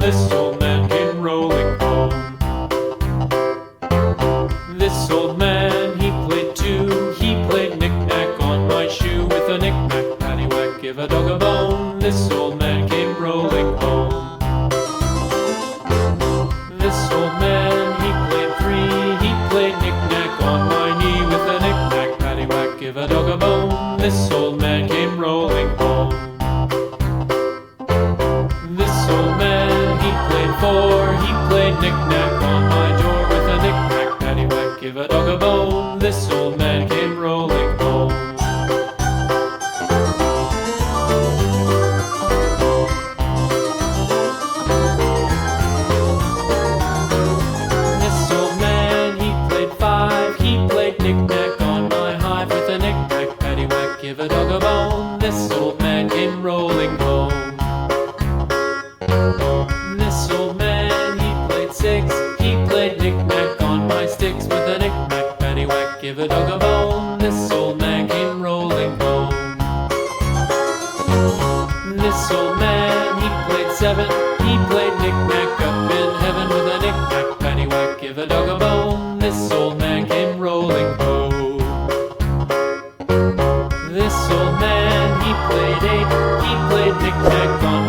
this old man came rolling home. This old man, he played too. He played knick-knack on my shoe. With a knick-knack, paddywhack, give a dog a bone. This old man came rolling home. This old man, he played three. He played knick-knack on my knee. With a knick-knack, paddywhack, give a dog a bone. This old man came rolling home. This old man, he played four. He played knick-knack on my door. With a knick-knack, paddywhack, give a dog a bone. This old man came rolling home. This old man, he played five. He played knick-knack on my hive. With a knick-knack, paddywhack, give a dog a bone. This old man came rolling home. This old man, he played six. He played knick-knack on my sticks. With a knick-knack, paddywhack, give a dog a bone. This old man came rolling home. This old man, he played seven. He played knick-knack up in heaven. With a knick-knack, paddywhack, give a dog a bone. This old man came rolling home. This old man, he played eight. He played knick-knack on